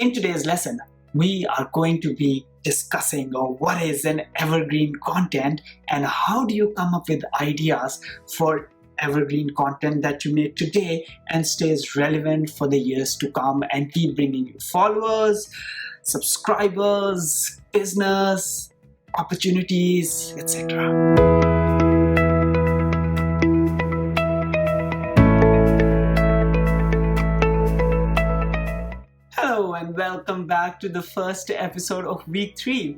In today's lesson, we are going to be discussing what is an evergreen content and how do you come up with ideas for evergreen content that you make today and stays relevant for the years to come and keep bringing you followers, subscribers, business, opportunities, etc. Hello and welcome back to the first episode of week 3.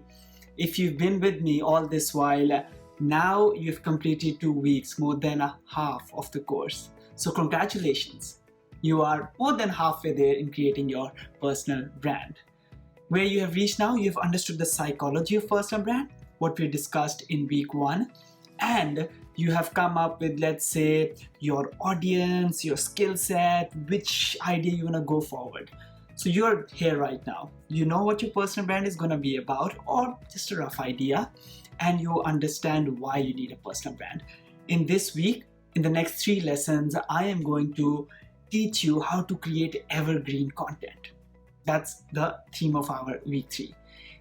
If you've been with me all this while, now you've completed 2 weeks, more than a half of the course. So congratulations. You are more than halfway there in creating your personal brand. Where you have reached now, you've understood the psychology of personal brand, what we discussed in week 1, and you have come up with, let's say, your audience, your skill set, which idea you want to go forward. So you're here right now. You know what your personal brand is going to be about, or just a rough idea, and you understand why you need a personal brand. In this week, in the next 3 lessons, I am going to teach you how to create evergreen content. That's the theme of our week 3.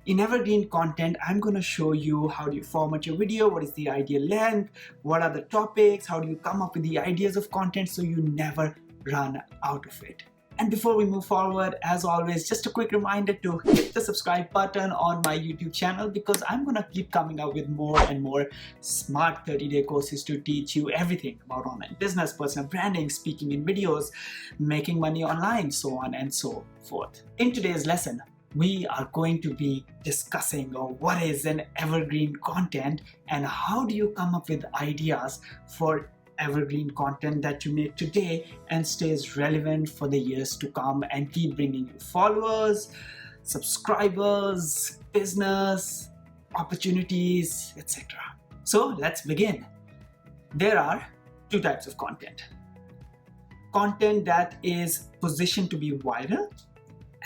In evergreen content, I'm going to show you how do you format your video, what is the ideal length, what are the topics, how do you come up with the ideas of content so you never run out of it. And before we move forward, as always, just a quick reminder to hit the subscribe button on my YouTube channel because I'm going to keep coming up with more and more smart 30-day courses to teach you everything about online business, personal branding, speaking in videos, making money online, so on and so forth. In today's lesson, we are going to be discussing what is an evergreen content and how do you come up with ideas for evergreen content that you make today and stays relevant for the years to come and keep bringing you followers, subscribers, business, opportunities, etc. So let's begin. There are 2 types of content. Content that is positioned to be viral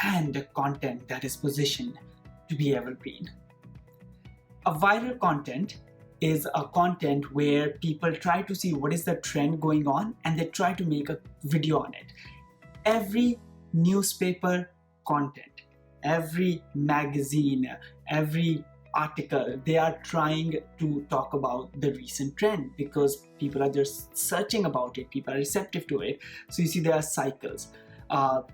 and content that is positioned to be evergreen. A viral content is a content where people try to see what is the trend going on and they try to make a video on it. Every newspaper content, every magazine, every article, they are trying to talk about the recent trend because people are just searching about it, people are receptive to it. So you see there are cycles.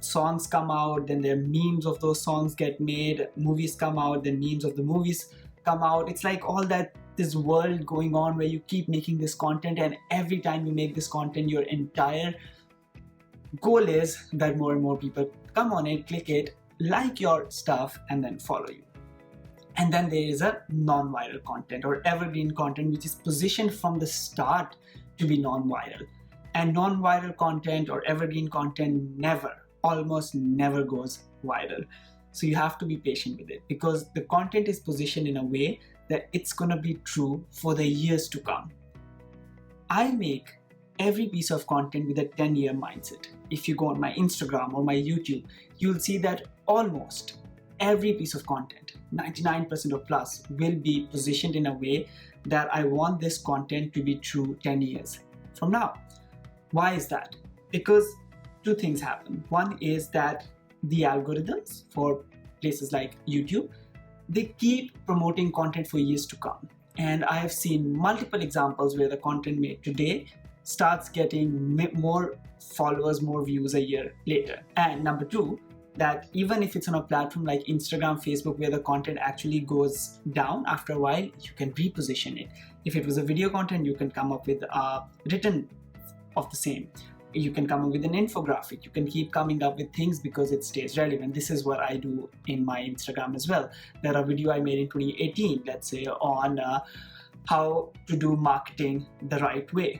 Songs come out, then there are memes of those songs get made, movies come out, then memes of the movies come out. It's like all that this world going on where you keep making this content, and every time you make this content, your entire goal is that more and more people come on it, click it, like your stuff, and then follow you. And then there is a non-viral content or evergreen content which is positioned from the start to be non-viral. And non-viral content or evergreen content almost never goes viral. So you have to be patient with it because the content is positioned in a way that it's going to be true for the years to come. I make every piece of content with a 10-year mindset. If you go on my Instagram or my YouTube, you'll see that almost every piece of content, 99% or plus, will be positioned in a way that I want this content to be true 10 years from now. Why is that? Because 2 things happen. One is that the algorithms for places like YouTube, they keep promoting content for years to come. And I have seen multiple examples where the content made today starts getting more followers, more views a year later. And number 2, that even if it's on a platform like Instagram, Facebook, where the content actually goes down after a while, you can reposition it. If it was a video content, you can come up with a written of the same. You can come up with an infographic. You can keep coming up with things because it stays relevant. This is what I do in my Instagram as well. There are a video I made in 2018, let's say, on how to do marketing the right way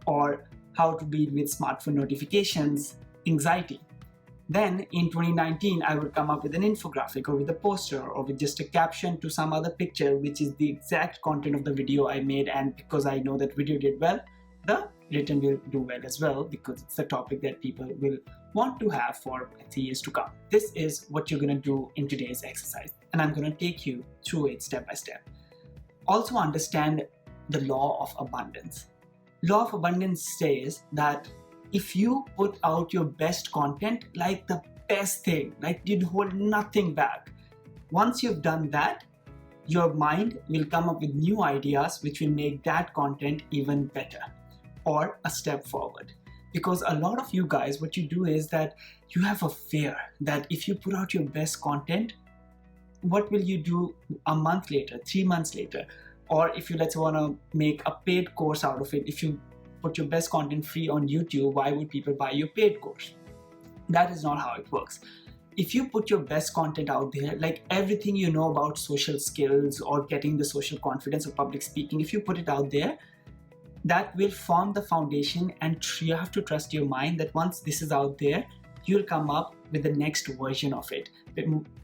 or how to deal with smartphone notifications, anxiety. Then in 2019, I would come up with an infographic or with a poster or with just a caption to some other picture, which is the exact content of the video I made. And because I know that video did well, the written will do well as well because it's the topic that people will want to have for years to come. This is what you're going to do in today's exercise, and I'm going to take you through it step by step. Also understand the law of abundance. Law of abundance says that if you put out your best content, like the best thing, like you'd hold nothing back. Once you've done that, your mind will come up with new ideas which will make that content even better or a step forward. Because a lot of you guys, what you do is that you have a fear that if you put out your best content, what will you do a month later, 3 months later? Or if you, let's say, want to make a paid course out of it, if you put your best content free on YouTube, why would people buy your paid course? That is not how it works. If you put your best content out there, like everything you know about social skills or getting the social confidence of public speaking, if you put it out there, that will form the foundation, and you have to trust your mind that once this is out there, you'll come up with the next version of it,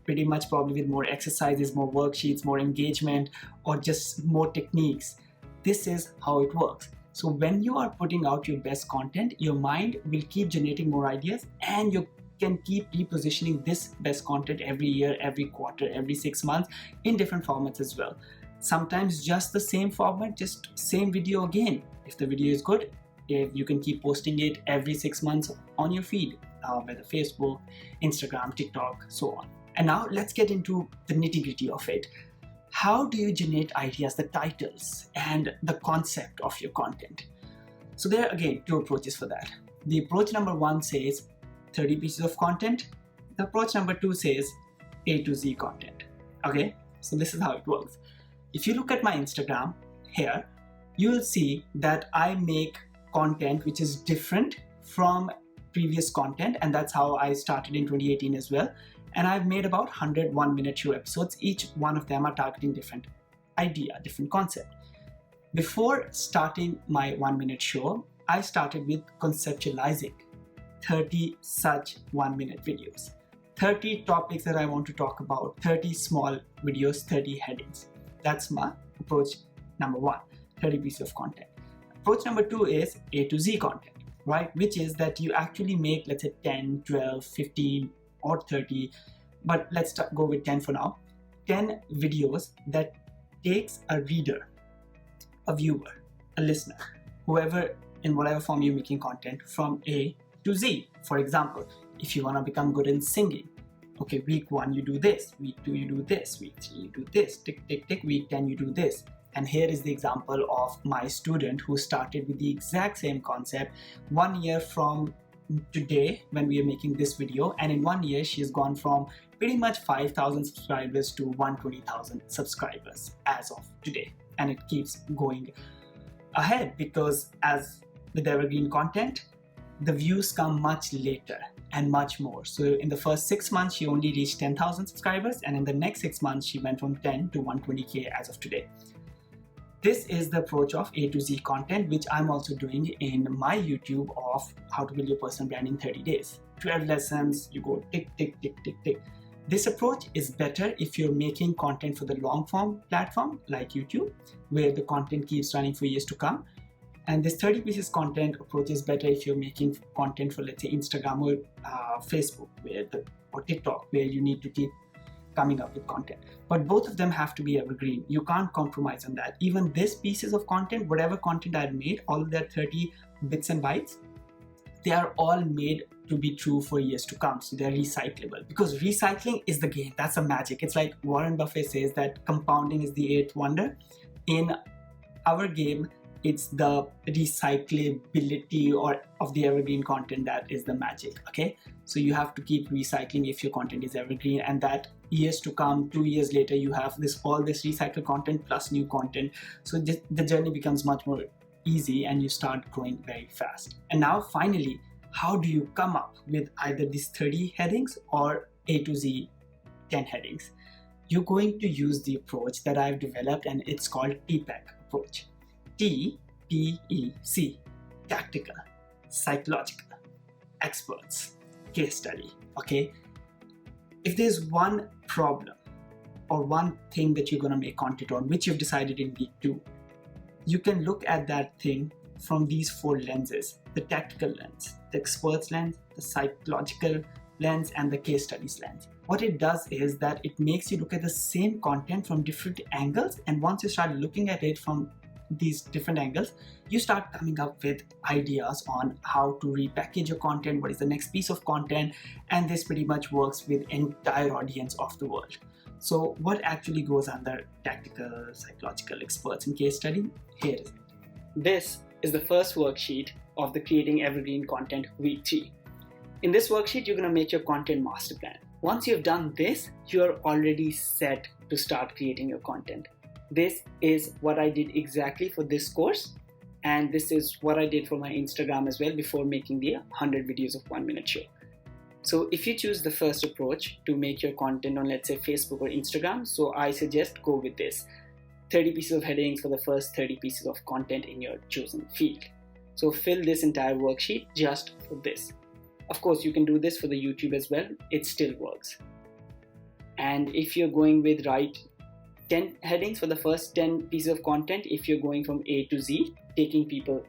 pretty much probably with more exercises, more worksheets, more engagement, or just more techniques. This is how it works. So when you are putting out your best content, your mind will keep generating more ideas, and you can keep repositioning this best content every year, every quarter, every 6 months in different formats as well. Sometimes just the same format, just same video again. If the video is good, if you can keep posting it every 6 months on your feed, whether Facebook, Instagram, TikTok, so on. And now let's get into the nitty-gritty of it. How do you generate ideas, the titles, and the concept of your content? So there are again 2 approaches for that. The approach number 1 says 30 pieces of content. The approach number 2 says A to Z content. Okay, so this is how it works. If you look at my Instagram here, you will see that I make content which is different from previous content, and that's how I started in 2018 as well. And I've made about 100 1-minute show episodes. Each one of them are targeting different idea, different concept. Before starting my 1-minute show, I started with conceptualizing 30 such 1-minute videos. 30 topics that I want to talk about, 30 small videos, 30 headings. That's my approach number 1, 30 pieces of content. Approach number 2 is A to Z content, right? Which is that you actually make, let's say, 10, 12, 15, or 30, but let's go with 10 for now. 10 videos that takes a reader, a viewer, a listener, whoever, in whatever form you're making content, from A to Z. For example, if you want to become good in singing, okay, week 1 you do this, week 2 you do this, week 3 you do this, tick, tick, tick, week 10 you do this. And here is the example of my student who started with the exact same concept 1 year from today when we are making this video, and in 1 year she has gone from pretty much 5,000 subscribers to 120,000 subscribers as of today, and it keeps going ahead because as with evergreen content, the views come much later and much more. So in the first 6 months she only reached 10,000 subscribers, and in the next 6 months she went from 10 to 120k as of today. This is the approach of A to Z content, which I'm also doing in my YouTube of how to build your personal brand in 30 days. 12 lessons, you go tick, tick, tick, tick, tick. This approach is better if you're making content for the long form platform like YouTube, where the content keeps running for years to come. And this 30 pieces content approach is better if you're making content for, let's say, Instagram or Facebook or TikTok, where you need to keep coming up with content. But both of them have to be evergreen. You can't compromise on that. Even this pieces of content, whatever content I've made, all of that 30 bits and bytes, they are all made to be true for years to come. So they're recyclable, because recycling is the game. That's the magic. It's like Warren Buffett says that compounding is the 8th wonder. In our game, it's the recyclability of the evergreen content that is the magic. Okay, so you have to keep recycling if your content is evergreen, and that years to come, 2 years later, you have all this recycled content plus new content. So the journey becomes much more easy and you start growing very fast. And now finally, how do you come up with either these 30 headings or A to Z 10 headings? You're going to use the approach that I've developed, and it's called TPEC approach. TPEC, tactical, psychological, experts, case study. Okay, if there's one problem or one thing that you're going to make content on, which you've decided in week 2, you can look at that thing from these 4 lenses: the tactical lens, the experts lens, the psychological lens, and the case studies lens. What it does is that it makes you look at the same content from different angles, and once you start looking at it from these different angles, you start coming up with ideas on how to repackage your content, what is the next piece of content, and this pretty much works with entire audience of the world. So what actually goes under tactical, psychological, experts, and case study? Here is it. This is the first worksheet of the Creating Evergreen Content Week 3. In this worksheet, you're going to make your content master plan. Once you've done this, you're already set to start creating your content. This is what I did exactly for this course, and this is what I did for my Instagram as well before making the 100 videos of 1 minute show. So if you choose the first approach to make your content on, let's say, Facebook or Instagram, so I suggest go with this. 30 pieces of headings for the first 30 pieces of content in your chosen field. So fill this entire worksheet just for this. Of course, you can do this for the YouTube as well. It still works. And if you're going with 10 headings for the first 10 pieces of content, if you're going from A to Z, taking people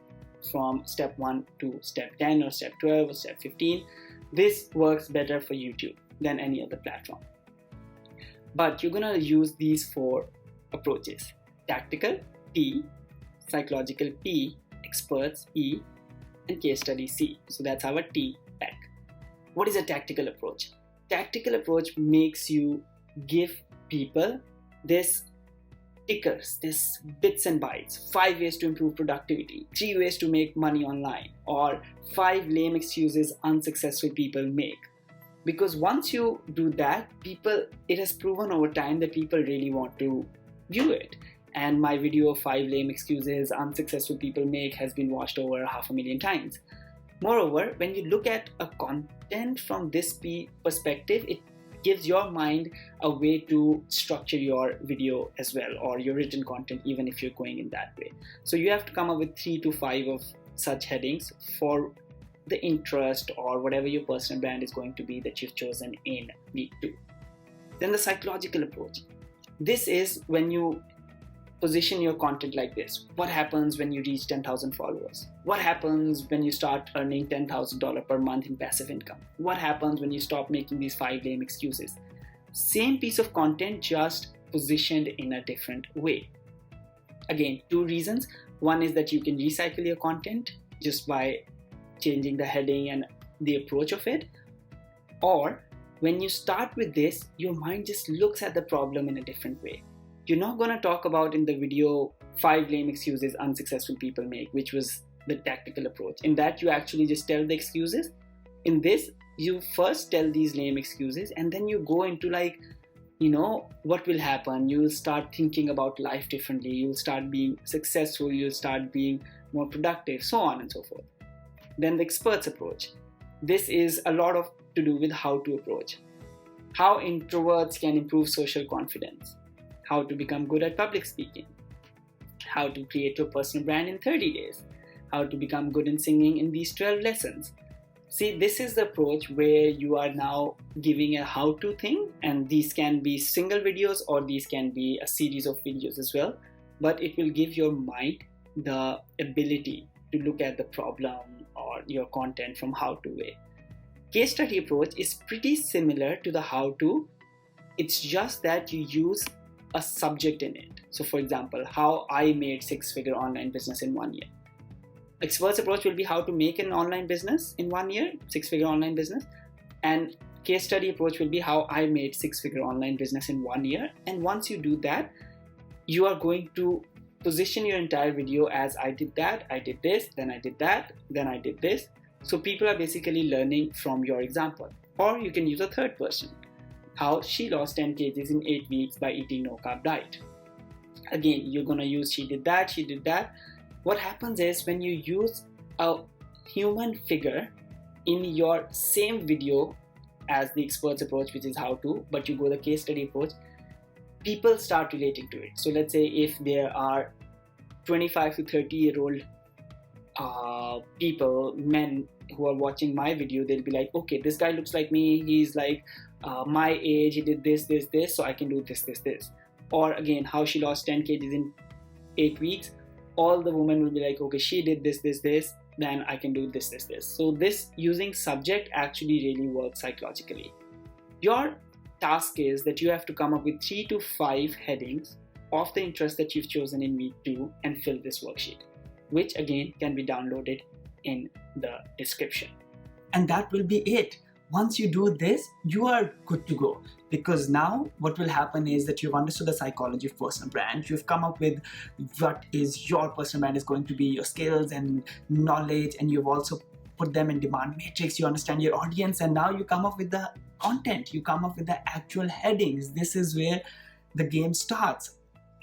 from step 1 to step 10 or step 12 or step 15, this works better for YouTube than any other platform. But you're gonna use these 4 approaches: tactical, T, psychological, P, experts, E, and case study, C. So that's our T pack. What is a tactical approach? Tactical approach makes you give people this tickers, this bits and bytes: 5 ways to improve productivity, 3 ways to make money online, or 5 lame excuses unsuccessful people make. Because once you do that, it has proven over time that people really want to view it. And my video of 5 lame excuses unsuccessful people make has been watched over 500,000 times. Moreover, when you look at a content from this perspective, it gives your mind a way to structure your video as well, or your written content, even if you're going in that way. So you have to come up with 3 to 5 of such headings for the interest or whatever your personal brand is going to be that you've chosen in week 2. Then the psychological approach. This is when you position your content like this. What happens when you reach 10,000 followers? What happens when you start earning $10,000 per month in passive income? What happens when you stop making these 5 lame excuses? Same piece of content, just positioned in a different way. Again, 2 reasons. One is that you can recycle your content just by changing the heading and the approach of it. Or when you start with this, your mind just looks at the problem in a different way. You're not going to talk about in the video 5 lame excuses unsuccessful people make, which was the tactical approach. In that, you actually just tell the excuses. In this, you first tell these lame excuses, and then you go into what will happen. You'll start thinking about life differently. You'll start being successful. You'll start being more productive, so on and so forth. Then the experts approach. This is a lot of to do with how to approach. How introverts can improve social confidence. How to become good at public speaking. How to create your personal brand in 30 days. How to become good in singing in these 12 lessons. See, this is the approach where you are now giving a how-to thing, and these can be single videos or these can be a series of videos as well, but it will give your mind the ability to look at the problem or your content from how-to way. Case study approach is pretty similar to the how-to. It's just that you use a subject in it. So for example, how I made 6-figure online business in 1 year. Experts approach will be how to make an online business in 1 year, 6-figure online business. And case study approach will be how I made 6-figure online business in 1 year. And once you do that, you are going to position your entire video as I did that, I did this, then I did that, then I did this. So people are basically learning from your example. Or you can use a third person. How she lost 10 kgs in 8 weeks by eating no carb diet. Again, you're going to use she did that, she did that. What happens is when you use a human figure in your same video as the experts approach, which is how to, but you go the case study approach, people start relating to it. So let's say if there are 25 to 30-year-old people, men who are watching my video, they'll be like, okay, this guy looks like me, he's like my age, he did this, so I can do this. Or again, how she lost 10 kgs in 8 weeks, all the women will be like, okay, she did this, then I can do this. So this using subject actually really works psychologically. Your task is that you have to come up with 3 to 5 headings of the interest that you've chosen in week 2 and fill this worksheet, which again can be downloaded in the description. And that will be it. Once you do this, you are good to go, because now what will happen is that you've understood the psychology of personal brand. You've come up with what is your personal brand is going to be, your skills and knowledge, and you've also put them in demand matrix. You understand your audience, and now you come up with the content, you come up with the actual headings. This is where the game starts.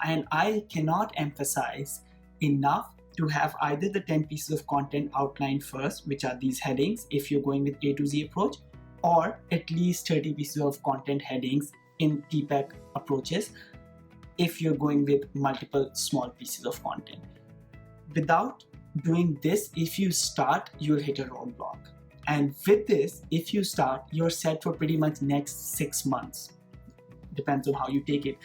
And I cannot emphasize enough to have either the 10 pieces of content outlined first, which are these headings if you're going with A to Z approach, or at least 30 pieces of content headings in TPEC approaches if you're going with multiple small pieces of content. Without doing this, if you start, you'll hit a roadblock. And with this, if you start, you're set for pretty much next 6 months. Depends on how you take it,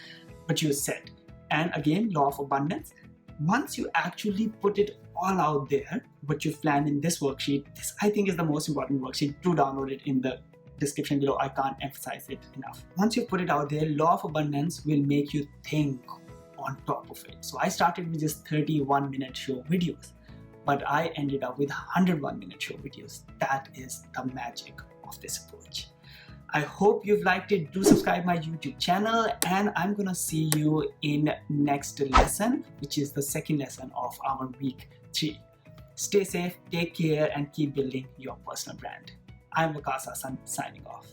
but you're set. And again, law of abundance. Once you actually put it all out there, what you've planned in this worksheet, this I think is the most important worksheet. Do download it in the description below. I can't emphasize it enough. Once you put it out there, law of abundance will make you think on top of it. So I started with just 31-minute show videos, but I ended up with 101-minute show videos. That is the magic of this approach. I hope you've liked it. Do subscribe my YouTube channel, and I'm gonna see you in next lesson, which is the second lesson of our week 3. Stay safe, take care, and keep building your personal brand. I'm Vikas Hassan signing off.